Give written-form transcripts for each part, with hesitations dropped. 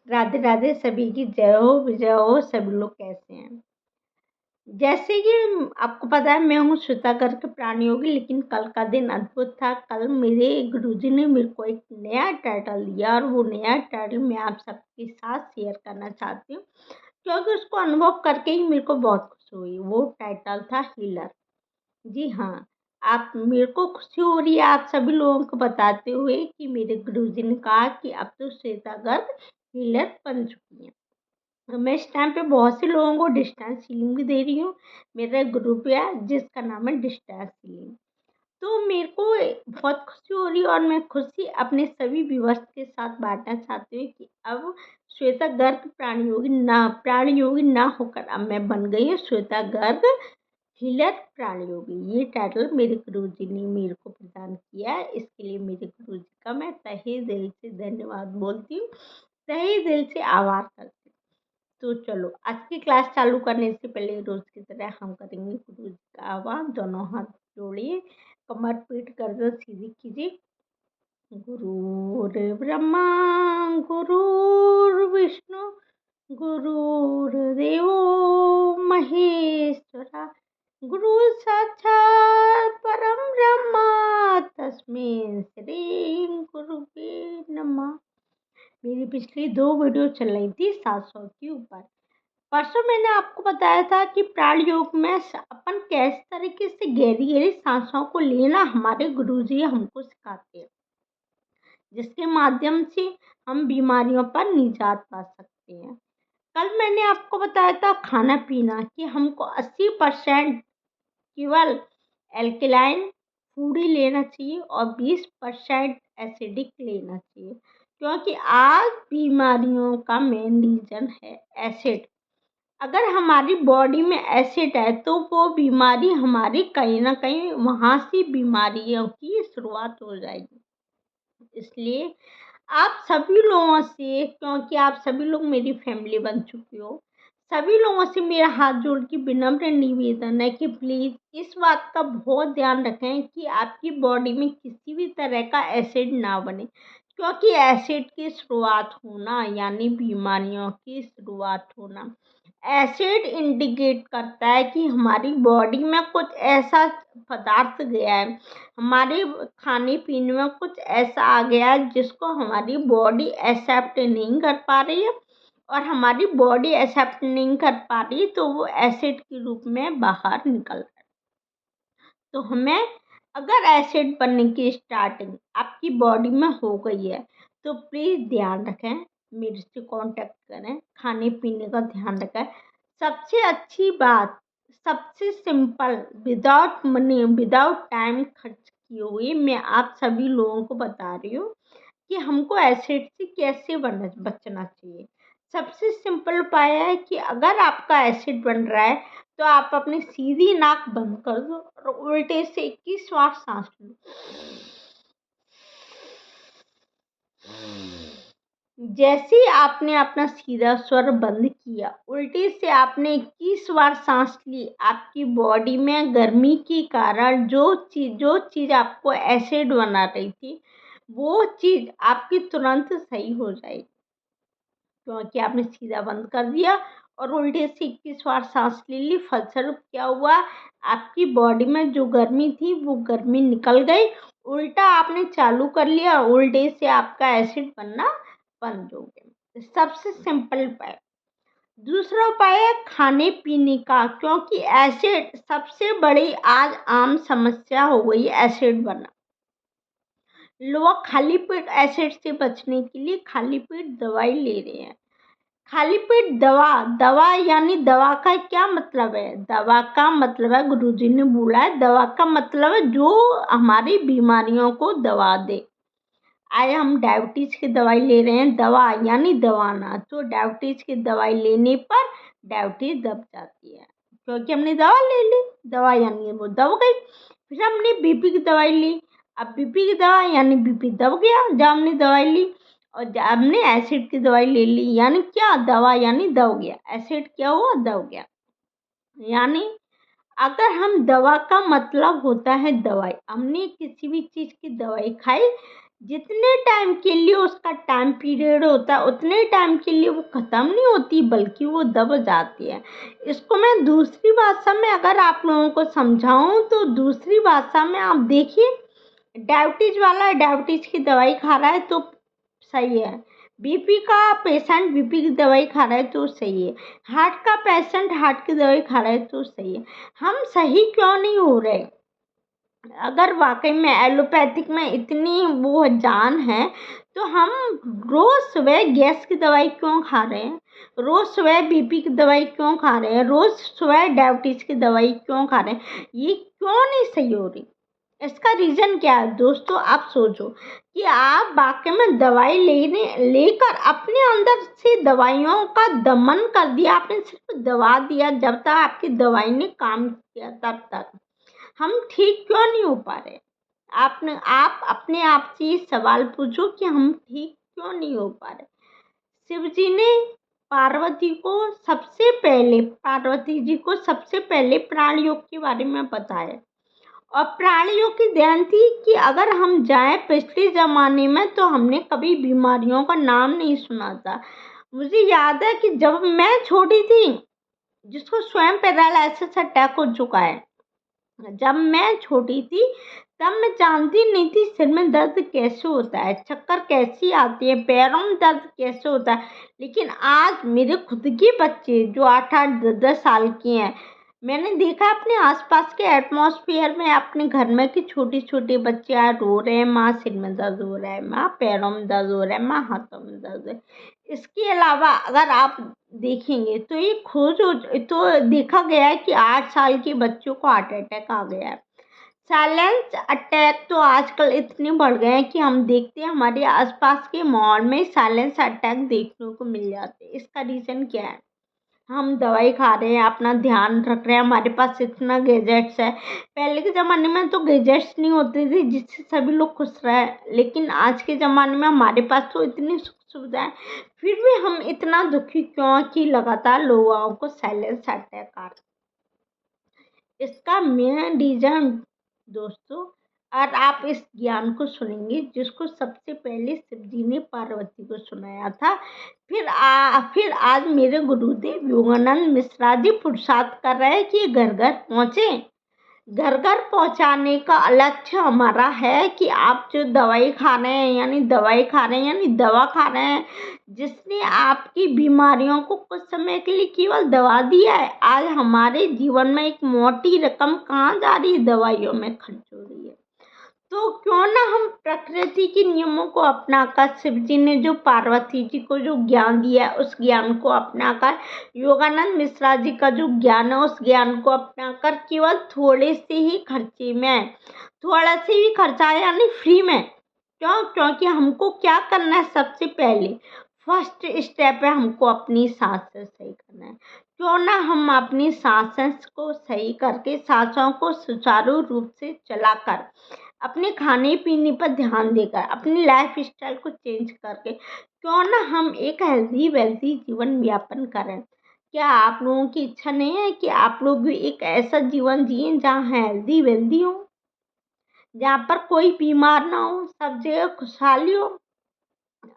राधे राधे, सभी की जय हो, विजय हो। सभी लोग कैसे हैं? जैसे कि आपको पता है, मैं हूँ श्वेता गर्ग प्राणी योगी। लेकिन कल का दिन अद्भुत था। कल मेरे गुरुजी ने मेरे को एक नया टाइटल दिया और वो नया टाइटल मैं आप सबके साथ शेयर करना चाहती हूँ, क्योंकि उसको अनुभव करके ही मेरे को बहुत खुशी हुई। वो टाइटल था हीलर। जी हाँ, आप मेरे को खुशी हो रही है आप सभी लोगों को बताते हुए कि मेरे गुरुजी ने कहा कि अब तो श्वेता गर्ग हीलर बन चुकी है। मैं इस टाइम पे बहुत से लोगों को डिस्टेंस हीलिंग भी दे रही हूँ। मेरा एक ग्रुप है जिसका नाम है डिस्टेंस हीलिंग। तो मेरे को बहुत खुशी हो रही है और मैं खुशी अपने सभी व्यूअर्स के साथ बांटना चाहती हूँ कि अब श्वेता गर्ग प्राणी योगी ना होकर अब मैं बन गई हूँ श्वेता गर्ग हीलर प्राणी योगी। ये टाइटल मेरे गुरुजी ने मेरे को प्रदान किया है। इसके लिए मेरे गुरुजी का मैं तहे दिल से धन्यवाद बोलती हूँ, तहे दिल से आभार करती हूँ। तो चलो, आज की क्लास चालू करने से पहले रोज की तरह हम करेंगे गुरु जी का आह्वान। दोनों हाथ जोड़िए, कमर पीठ गर्दन सीधी कीजिए। गुरुर्ब्रह्मा गुरुर्विष्णु गुरुर्देवो महेश्वरा, गुरु साक्षात परम ब्रह्मा तस्मै श्री गुरुवे नमः। मेरी पिछली 2 वीडियो चल रही थी 700 के ऊपर। परसों मैंने आपको बताया था कि प्राण योग में अपन कैसे तरीके से गहरी गहरी सांसों को लेना हमारे गुरुजी हमको सिखाते हैं, जिसके माध्यम से हम बीमारियों पर निजात पा सकते हैं। कल मैंने आपको बताया था खाना पीना कि हमको 80% केवल एल्कलाइन फूड ही लेना चाहिए और 20% एसिडिक लेना चाहिए, क्योंकि आज बीमारियों का मेन रीजन है एसिड। अगर हमारी बॉडी में एसिड है तो वो बीमारी हमारी कहीं ना कहीं वहाँ से बीमारियों की शुरुआत हो जाएगी। इसलिए आप सभी लोगों से, क्योंकि आप सभी लोग मेरी फैमिली बन चुके हो, सभी लोगों से मेरा हाथ जोड़ के विनम्र निवेदन है कि प्लीज़ इस बात का बहुत ध्यान रखें कि आपकी बॉडी में किसी भी तरह का एसिड ना बने, क्योंकि एसिड की शुरुआत होना यानी बीमारियों की शुरुआत होना। एसिड इंडिकेट करता है कि हमारी बॉडी में कुछ ऐसा पदार्थ गया है, हमारे खाने पीने में कुछ ऐसा आ गया है जिसको हमारी बॉडी एक्सेप्ट नहीं कर पा रही है, और हमारी बॉडी एक्सेप्ट नहीं कर पा रही तो वो एसिड के रूप में बाहर निकल रहा है। तो हमें, अगर एसिड बनने की स्टार्टिंग आपकी बॉडी में हो गई है तो प्लीज़ ध्यान रखें, मेरे से कांटेक्ट करें, खाने पीने का ध्यान रखें। सबसे अच्छी बात, सबसे simple, without money without time खर्च किए हुए मैं आप सभी लोगों को बता रही हूँ कि हमको एसिड से कैसे बचना चाहिए। सबसे सिंपल उपाय है कि अगर आपका एसिड बन रहा है तो आप अपनी सीधी नाक बंद कर दो और उल्टे से 21 बार सांस लो। जैसे ही आपने अपना सीधा स्वर बंद किया, उल्टे से आपने 21 बार सांस ली, आपकी बॉडी में गर्मी के कारण जो चीज़ आपको एसिड बना रही थी वो चीज़ आपकी तुरंत सही हो जाएगी, क्योंकि आपने सीधा बंद कर दिया और उल्टे से 21 बार सांस ले ली। फलस्वरूप क्या हुआ, आपकी बॉडी में जो गर्मी थी वो गर्मी निकल गई, उल्टा आपने चालू कर लिया और उल्टे से आपका एसिड बनना बंद हो गया। सबसे सिंपल उपाय। दूसरा उपाय है खाने पीने का, क्योंकि एसिड सबसे बड़ी आज आम समस्या हो गई है, एसिड बना। लोग खाली पेट एसिड से बचने के लिए खाली पेट दवाई ले रहे हैं। खाली पेट दवा यानी दवा का क्या मतलब है? दवा का मतलब है, गुरुजी ने बोला है, दवा का मतलब है जो हमारी बीमारियों को दवा दे। आए हम डायबिटीज की दवाई ले रहे हैं, दवा यानी दवाना, तो डायबिटीज की दवाई लेने पर डायबिटीज दब जाती है, क्योंकि हमने दवा ले ली, दवा यानी वो दब गई। फिर हमने बीपी की दवाई ली, अब बीपी की दवा यानी बीपी दब गया जब हमने दवाई ली, और जब हमने एसिड की दवाई ले ली यानी क्या, दवा यानी दब गया, एसिड क्या हुआ, दब गया। यानी अगर हम दवा का मतलब होता है दवाई, हमने किसी भी चीज़ की दवाई खाई जितने टाइम के लिए उसका टाइम पीरियड होता है उतने टाइम के लिए वो ख़त्म नहीं होती, बल्कि वो दब जाती है। इसको मैं दूसरी भाषा में अगर आप लोगों को समझाऊं तो दूसरी भाषा में आप देखिए, डायबिटीज वाला डायबिटीज की दवाई खा रहा है तो सही है, बीपी का पेशेंट बीपी की दवाई खा रहा है तो सही है, हार्ट का पेशेंट हार्ट की दवाई खा रहा है तो सही है। हम सही क्यों नहीं हो रहे? अगर वाकई में एलोपैथिक में इतनी वो जान है तो हम रोज सुबह गैस की दवाई क्यों खा रहे हैं, रोज सुबह बीपी की दवाई क्यों खा रहे हैं, रोज सुबह डायबिटीज की दवाई क्यों खा रहे हैं? ये क्यों नहीं सही हो रही? इसका रीजन क्या है दोस्तों? आप सोचो कि आप वाकई में दवाई लेकर अपने अंदर से दवाइयों का दमन कर दिया, आपने सिर्फ दवा दिया, जब तक आपकी दवाई ने काम किया तब तक हम ठीक क्यों नहीं हो पा रहे? आप अपने आप से ये सवाल पूछो कि हम ठीक क्यों नहीं हो पा रहे? शिव जी ने पार्वती जी को सबसे पहले प्राण योग के बारे में बताया, और प्राण योग की ध्यान थी कि अगर हम जाएं पिछले ज़माने में तो हमने कभी बीमारियों का नाम नहीं सुना था। मुझे याद है कि जब मैं छोटी थी, जिसको स्वयं पैरालिसिस अटैक हो चुका है, जब मैं छोटी थी तब मैं जानती नहीं थी सिर में दर्द कैसे होता है, चक्कर कैसी आती है, पैरों में दर्द कैसे होता है। लेकिन आज मेरे खुद के बच्चे जो 8-8 10 10 साल के हैं, मैंने देखा अपने आसपास के एटमॉस्फेयर में, अपने घर में कि छोटे छोटे बच्चे आज रो रहे हैं, माँ सिर में दर्द हो रहा है, माँ पैरों में दर्द हो रहा है, माँ हाथों में दर्द है। इसके अलावा अगर आप देखेंगे तो ये खोज हो तो देखा गया है कि 8 साल के बच्चों को हार्ट अटैक आ गया है। साइलेंस अटैक तो आजकल इतने बढ़ गए हैं कि हम देखते हैं हमारे आसपास के माहौल में साइलेंस अटैक देखने को मिल जाते हैं। इसका रीज़न क्या है? हम दवाई खा रहे हैं, अपना ध्यान रख रहे हैं, हमारे पास इतना गैजेट्स है। पहले के ज़माने में तो गैजेट्स नहीं होते थे जिससे सभी लोग खुश रहे, लेकिन आज के ज़माने में हमारे पास तो इतनी सुख सुविधाएं, फिर भी हम इतना दुखी क्यों कि लगातार लोगों को साइलेंस अटैक आ रहा है? इसका मेन रीज़न दोस्तों, और आप इस ज्ञान को सुनेंगे जिसको सबसे पहले शिव जी ने पार्वती को सुनाया था। फिर आज मेरे गुरुदेव योगानंद मिश्रा जी पुरुषार्थ कर रहे हैं कि घर घर पहुँचे। घर घर पहुंचाने का लक्ष्य हमारा है कि आप जो दवाई खा रहे हैं यानी दवा खा रहे हैं, जिसने आपकी बीमारियों को कुछ समय के लिए केवल दवा दिया है, आज हमारे जीवन में एक मोटी रकम कहाँ जा रही है? दवाइयों में खर्च हो रही है। तो क्यों ना हम प्रकृति के नियमों को अपनाकर, शिव जी ने जो पार्वती जी को जो ज्ञान दिया है उस ज्ञान को अपनाकर, योगानंद मिश्रा जी का जो ज्ञान है उस ज्ञान को अपनाकर केवल थोड़े से ही खर्चे में, थोड़ा से ही खर्चा यानी फ्री में, क्योंकि हमको क्या करना है? सबसे पहले फर्स्ट स्टेप है हमको अपनी सांसें सही करना है। क्यों ना हम अपनी सांसों को सही करके, सांसों को सुचारू रूप से चलाकर, अपने खाने पीने पर ध्यान देकर, अपनी लाइफ स्टाइल को चेंज करके क्यों ना हम एक हेल्दी वेल्दी जीवन यापन करें? क्या आप लोगों की इच्छा नहीं है कि आप लोग भी एक ऐसा जीवन जिए जहाँ हेल्दी वेल्दी हो, जहाँ पर कोई बीमार ना हो, सब जगह खुशहाली हो?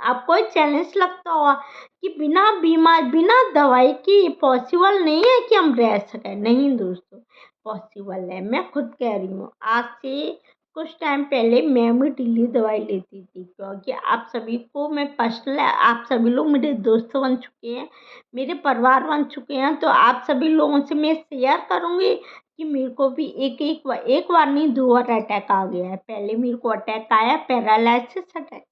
आपको एक चैलेंज लगता होगा कि बिना दवाई की पॉसिबल नहीं है कि हम रह सकें। नहीं दोस्तों, पॉसिबल है। मैं खुद कह रही हूँ, आज से कुछ टाइम पहले मैं भी डेली दवाई लेती थी, क्योंकि आप सभी को मैं पर्सनल, आप सभी लोग मेरे दोस्त बन चुके हैं, मेरे परिवार बन चुके हैं, तो आप सभी लोगों से मैं शेयर करूँगी कि मेरे को भी एक बार नहीं 2 बार अटैक आ गया है। पहले मेरे को अटैक आया पैरालिसिस अटैक,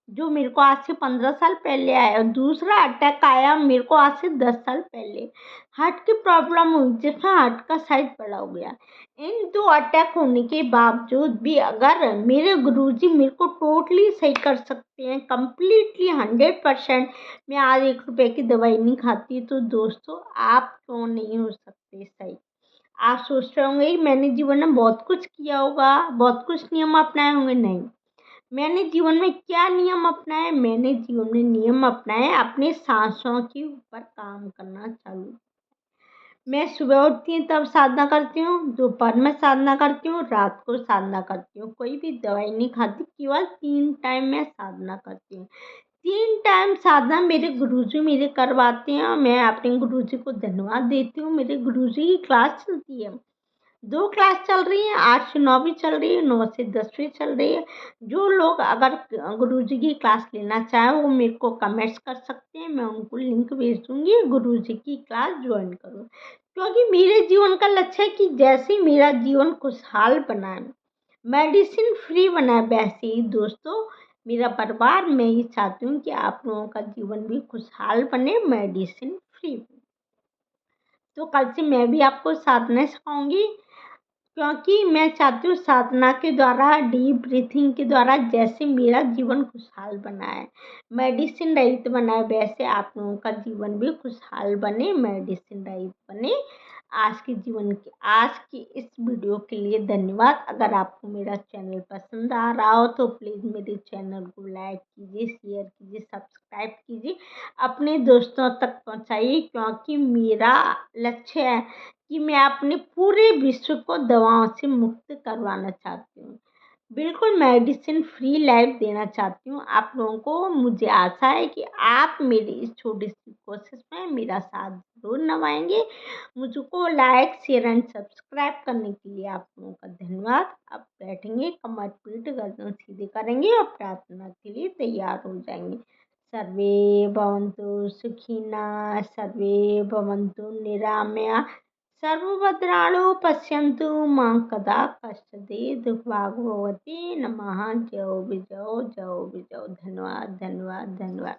जो मेरे को आज से 15 साल पहले आया, और दूसरा अटैक आया मेरे को आज से 10 साल पहले, हार्ट की प्रॉब्लम हुई जिसमें हार्ट का साइज बड़ा हो गया। इन 2 अटैक होने के बावजूद भी अगर मेरे गुरुजी मेरे को टोटली सही कर सकते हैं, कंप्लीटली 100%, मैं आज 1 रुपए की दवाई नहीं खाती, तो दोस्तों आप क्यों नहीं हो सकते सही? आप सोच रहे होंगे मैंने जीवन में बहुत कुछ किया होगा, बहुत कुछ नियम अपनाए होंगे। नहीं, मैंने जीवन में क्या नियम अपनाए? मैंने जीवन में नियम अपनाए अपने सांसों के ऊपर काम करना चालू। मैं सुबह उठती हूँ तब साधना करती हूँ, दोपहर में साधना करती हूँ, रात को साधना करती हूँ। कोई भी दवाई नहीं खाती, केवल 3 टाइम मैं साधना करती हूँ। 3 टाइम साधना मेरे गुरुजी मेरे करवाते हैं और मैं अपने गुरुजी को धन्यवाद देती हूँ। मेरे गुरुजी की क्लास चलती है, 2 क्लास चल रही हैं, 8 से 9 भी चल रही है, 9 से 10 भी चल रही है। जो लोग अगर गुरुजी की क्लास लेना चाहें वो मेरे को कमेंट्स कर सकते हैं, मैं उनको लिंक भेज दूँगी, गुरुजी की क्लास जॉइन करो। क्योंकि मेरे जीवन का लक्ष्य है कि जैसे ही मेरा जीवन खुशहाल बना है, मेडिसिन फ्री बना है, वैसे ही दोस्तों मेरा परिवार, मैं ये चाहती हूँ कि आप लोगों का जीवन भी खुशहाल बने, मेडिसिन फ्री बने। तो कल से मैं भी आपको साधना सिखाऊँगी, क्योंकि मैं चाहती हूँ साधना के द्वारा, डीप ब्रीथिंग के द्वारा जैसे मेरा जीवन खुशहाल बना है, मेडिसिन रहित बना है, वैसे आप लोगों का जीवन भी खुशहाल बने, मेडिसिन रहित बने। आज की इस वीडियो के लिए धन्यवाद। अगर आपको मेरा चैनल पसंद आ रहा हो तो प्लीज़ मेरे चैनल को लाइक कीजिए, शेयर कीजिए, सब्सक्राइब कीजिए, अपने दोस्तों तक पहुँचाइए, क्योंकि मेरा लक्ष्य है कि मैं अपने पूरे विश्व को दवाओं से मुक्त करवाना चाहती हूँ। बिल्कुल मेडिसिन फ्री लाइफ देना चाहती हूँ आप लोगों को। मुझे आशा है कि आप मेरी इस छोटी-सी कोशिश में मेरा साथ ज़रूर निभाएँगे। मुझको लाइक, शेयर एंड सब्सक्राइब करने के लिए आप लोगों का धन्यवाद। अब बैठेंगे, कमर पीठ गर्दन सीधी करेंगे और प्रार्थना के लिए तैयार हो जाएँगे। सर्वे भवन्तु सुखिनः, सर्वे भवन्तु निरामया, सर्वभद्राणि पश्यन्तु मा कदाचित् कश्चित् दुःखभाग् भवति। नमः। जय विजय, जय विजय। धन्यवाद, धन्यवाद, धन्यवाद।